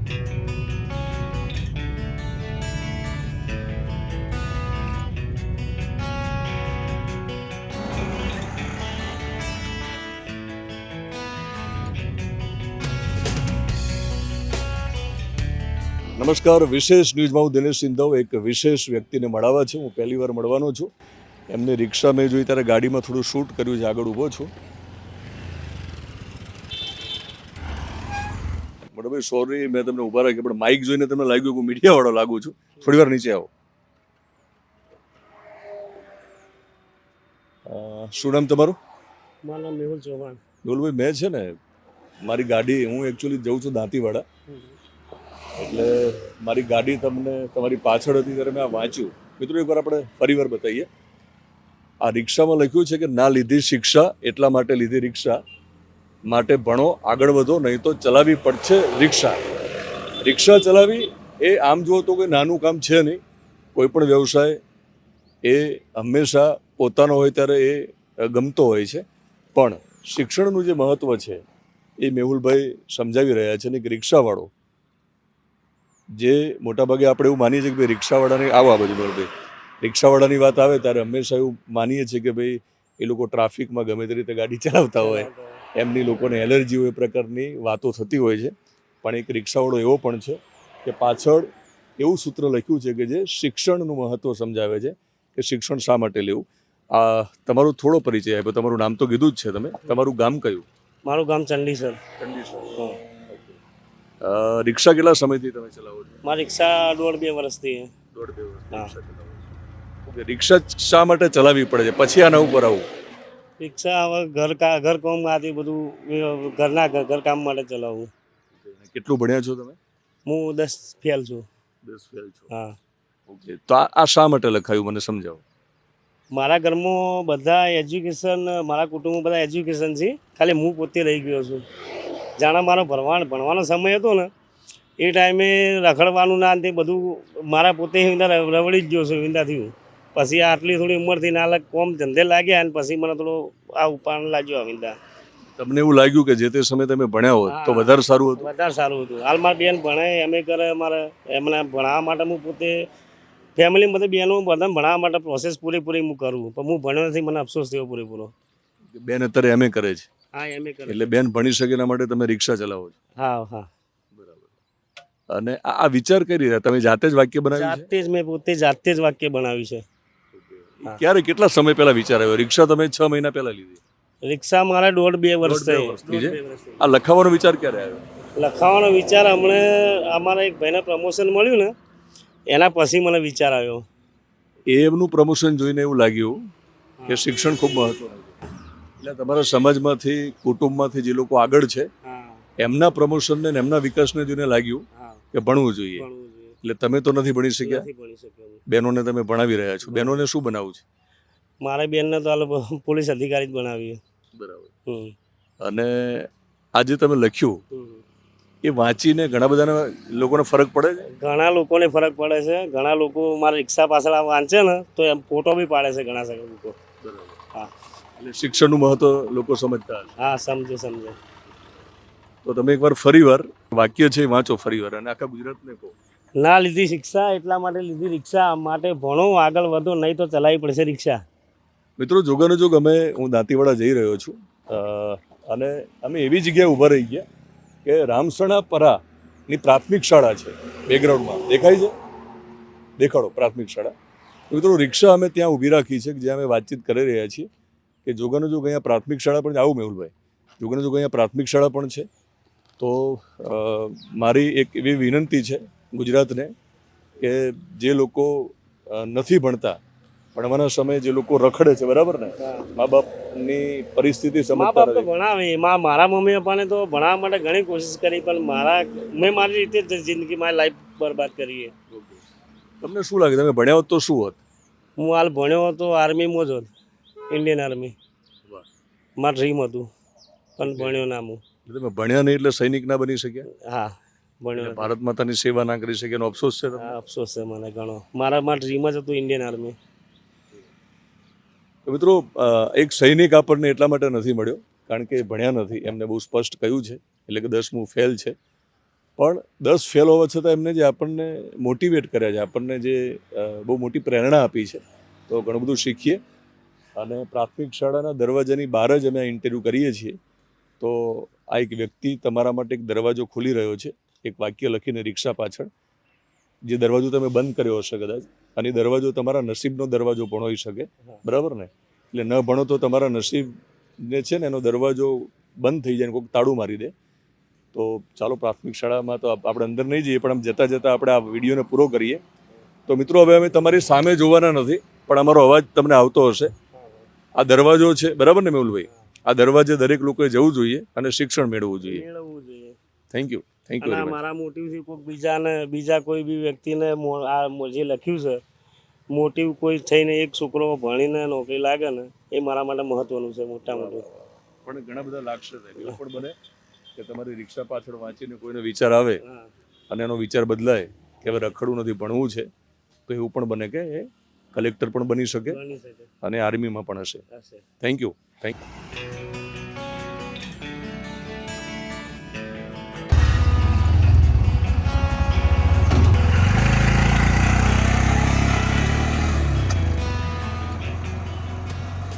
નમસ્કાર, વિશેષ ન્યૂઝમાં હું દિનેશ સિંધવ એક વિશેષ વ્યક્તિને મળવા છે. હું પહેલી વાર મળવાનો છું. એમની રિક્ષા મેં જોઈ ત્યારે ગાડીમાં થોડું શૂટ કર્યું છે. આગળ ઊભો છું. બરાબર, સોરી મેં તમને ઊભા રાખ્યા, પણ માઇક જોઈને તમને લાગ્યું કે હું મીડિયાવાળો લાગુ છું. થોડી વાર નીચે આવો. શું નામ તમારું? મારું નામ મેહુલ ચૌહાણ. મેહુલભાઈ, મેં છે ને મારી ગાડી, હું એકચ્યુઅલી જઉં છું દાંતીવાડા, એટલે મારી ગાડી તમને તમારી પાછળ હતી ત્યારે મેં આ વાંચ્યું. મિત્રો, એકવાર આપણે ફરીવાર બતાવીએ. આ રિક્ષામાં લખ્યું છે કે ના લીધી શિક્ષા એટલા માટે લીધી રિક્ષા, માટે ભણો આગળ વધો, નહીં તો ચલાવવી પડશે રિક્ષા. રિક્ષા ચલાવી એ આમ જુઓ તો કોઈ નાનું કામ છે નહીં. કોઈ પણ વ્યવસાય એ હંમેશા પોતાનો હોય ત્યારે એ ગમતો હોય છે, પણ શિક્ષણનું જે મહત્ત્વ છે એ મેહુલભાઈ સમજાવી રહ્યા છે ને કે રિક્ષાવાળો જે મોટાભાગે આપણે એવું માનીએ છીએ કે ભાઈ રિક્ષાવાળાની આવો આ બાજુ ભાઈ રિક્ષાવાળાની વાત આવે ત્યારે હંમેશા એવું માનીએ છીએ કે ભાઈ એ લોકો ટ્રાફિકમાં ગમે તે રીતે ગાડી ચલાવતા હોય, એમની લોકોને એલર્જી હોય, એ પ્રકારની વાતો થતી હોય છે. પણ એક રિક્ષાવાળો એવો પણ છે કે પાછળ એવું સૂત્ર લખ્યું છે કે જે શિક્ષણનું મહત્ત્વ સમજાવે છે કે શિક્ષણ શા માટે લેવું. તમારો થોડો પરિચય આપ્યો. તમારું નામ તો કીધું જ છે તમે. તમારું ગામ કયું? મારું ગામ ચંડીસર. રિક્ષા કેટલા સમયથી તમે ચલાવો છો? મારી રિક્ષા 1.5-2 વર્ષથી. 1.5-2 વર્ષ રિક્ષા શા માટે ચલાવવી પડે છે? પછી આના ઉપર આવું. રિક્ષા હવે ઘર કામમાંથી બધું ઘર કામ માટે ચલાવું. કેટલું ભણ્યા છો તમે? હું 10 ફેલ છું. 10 ફેલ છો. હા. ઓકે, તો આ શા માટે લખાયું મને સમજાવો. મારા ઘરમાં બધા એજ્યુકેશન, મારા કુટુંબમાં બધા એજ્યુકેશન છે, ખાલી હું પોતે રહી ગયો છું. જાણે મારો ભણવાનો સમય હતો ને એ ટાઈમે રખડવાનું ના તે બધું મારા પોતે રવડી જ ગયો છું વિંદાથી. પછી આટલી થોડી ઉંમરથી ના કોમ ધંધે લાગ્યા અને પછી મને થોડો આ ઉપાડ લાગ્યો આ વિંદા. તમને એવું લાગ્યું કે જે તે સમયે તમે ભણ્યા હોત તો વધારે સારું હતું? વધારે સારું હતું. હાલ મારી બેન ભણે, એમએ કરે, મારે એમને ભણાવવા માટે હું પોતે ફેમિલી બધે બહેનો બધા ભણાવવા માટે પ્રોસેસ પૂરેપૂરી હું કરું, પણ હું ભણ્યો નથી, મને અફસોસ થયો પૂરેપૂરો. બેન અત્યારે એમએ કરે છે? હા, એમએ કરે. એટલે બેન ભણી શકે એના માટે તમે રિક્ષા ચલાવો છો? હા હા. બરાબર. અને આ વિચાર કઈ રીતે તમે જાતે જ વાક્ય બનાવ્યું છે? જાતે જ મેં પોતે જાતે જ વાક્ય બનાવ્યું છે. ક્યારે, કેટલા સમય પહેલા વિચાર આવ્યો? રિક્ષા તમે 6 મહિના પહેલા લીધી? રિક્ષા મારા 1.5-2 વર્ષ વર્ષથી છે. આ લખાવાનો વિચાર ક્યારે આવ્યો? લખાવાનો વિચાર હમણે અમારા એક ભાઈને પ્રમોશન મળ્યું ને એના પછી મને વિચાર આવ્યો. એમનું પ્રમોશન જોઈને એવું લાગ્યું કે શિક્ષણ ખૂબ મહત્વનું છે. એટલે તમારા સમાજમાંથી, કુટુંબમાંથી જે લોકો આગળ છે એમના પ્રમોશનને ને એમના વિકાસને જોઈને લાગ્યું કે ભણવું જોઈએ. એટલે તમે તો નથી ભણી શક્યા, બહેનોને તમે ભણાવી રહ્યા છો. બહેનોને શું બનાવવું છે? મારા બેનને તો પોલીસ અધિકારી જ બનાવી. બરાબર. અને આજે તમે લખ્યું એ વાંચીને ઘણા બધા લોકોને ફરક પડે છે? ઘણા લોકોને ફરક પડે છે. ઘણા લોકો મારા રિક્ષા પાછળ વાંચે ને તો એમ ફોટો બી પાડે છે ઘણા લોકો. હા, એટલે શિક્ષણનું મહત્વ લોકો સમજતા હશે. હા, સમજે. તો તમે એકવાર ફરીવાર વાક્ય છે વાંચો ફરીવાર અને આખા ગુજરાતને કહો. ના લીધી શિક્ષા એટલા માટે લીધી રિક્ષા, માટે ભણો આગળ વધો, નહીં તો ચલાવવી પડશે રિક્ષા. મિત્રો, જોગાનો જોગ હું દાંતીવાડા જઈ રહ્યો છું અને અમે એવી જગ્યાએ ઊભા રહી ગયા કે રામસણા પરાની પ્રાથમિક શાળા છે. બેકગ્રાઉન્ડમાં દેખાય છે? દેખાડો પ્રાથમિક શાળા. મિત્રો, રિક્ષા અમે ત્યાં ઊભી રાખી છે જ્યાં અમે વાતચીત કરી રહ્યા છીએ કે જોગાનો જોગ અહીંયા પ્રાથમિક શાળા પણ છે. આવું મેહુલભાઈ, જોગાનો જોગ અહીંયા પ્રાથમિક શાળા પણ છે. તો મારી એક એવી વિનંતી છે ગુજરાતને કે જે લોકો નથી ભણતા, ભણવાના સમયે જે લોકો રખડે છે, બરાબર ને, મા બાપની પરિસ્થિતિ સમજતા નથી. ભણાવે મારા મમ્મી પપ્પાને તો ભણાવવા માટે ઘણી કોશિશ કરી, પણ મેં મારી રીતે જ જિંદગી, મારી લાઈફ બરબાદ કરી. તમને શું લાગે તમે ભણ્યા હોત તો શું હોત? હું હાલ ભણ્યો હતો આર્મીમાં જ હોત, ઇન્ડિયન આર્મી. મારું ડ્રીમ હતું પણ ભણ્યો ના હું. તમે ભણ્યા નહીં એટલે સૈનિક ના બની શક્યા? હા, ભણ્યો. ભારત માતાની સેવા ના કરી શક્યા એનો અફસોસ છે? અફસોસ છે મને ઘણો. મારા ડ્રીમ જ હતું ઇન્ડિયન આર્મી. તો મિત્રો, એક સૈનિક આપણને એટલા માટે નથી મળ્યો કારણ કે ભણ્યા નથી. એમને બહુ સ્પષ્ટ કહ્યું છે, એટલે કે 10મું ફેલ છે. પણ 10 ફેલ હોવા છતાં એમને જે આપણને મોટિવેટ કર્યા છે, આપણને જે બહુ મોટી પ્રેરણા આપી છે, તો ઘણું બધું શીખીએ. અને પ્રાથમિક શાળાના દરવાજાની બહાર જ અમે ઇન્ટરવ્યૂ કરીએ છીએ. તો આ એક વ્યક્તિ તમારા માટે એક દરવાજો ખોલી રહ્યો છે, એક વાક્ય લખીને રિક્ષા પાછળ, જે દરવાજો તમે બંધ કર્યો હશે કદાચ, અને એ દરવાજો તમારા નસીબનો દરવાજો પણ હોઈ શકે, બરાબર ને? એટલે ન ભણો તો તમારા નસીબને છે ને એનો દરવાજો બંધ થઈ જાય, કોઈક તાળું મારી દે. તો ચાલો, પ્રાથમિક શાળામાં તો આપણે અંદર નહીં જઈએ, પણ આમ જતાં જતાં આપણે આ વિડીયોને પૂરો કરીએ. તો મિત્રો, હવે અમે તમારી સામે જોવાના નથી, પણ અમારો અવાજ તમને આવતો હશે. આ દરવાજો છે, બરાબર ને મેહુલભાઈ? આ દરવાજે દરેક લોકોએ જવું જોઈએ અને શિક્ષણ મેળવવું જોઈએ. થેન્ક યુ અને વેરી મચ. મારા મોટિવથી કોઈ બીજા કોઈ બી વ્યક્તિને આ જે લખ્યું છે, મોટિવ કોઈ થઈને એક છોકરો ભણીને નોકરી લાગે ને, એ મારા માટે મહત્વનું છે, મોટા મોટું. પણ ઘણા બધા લાગશે, એવું પણ બને કે તમારી રિક્ષા પાછળ વાંચીને કોઈને વિચાર આવે અને એનો વિચાર બદલાય કે હવે રખડવું નથી, ભણવું છે. તો એવું પણ બને કે એ કલેક્ટર પણ બની શકે અને આર્મીમાં પણ હશે. Thank you.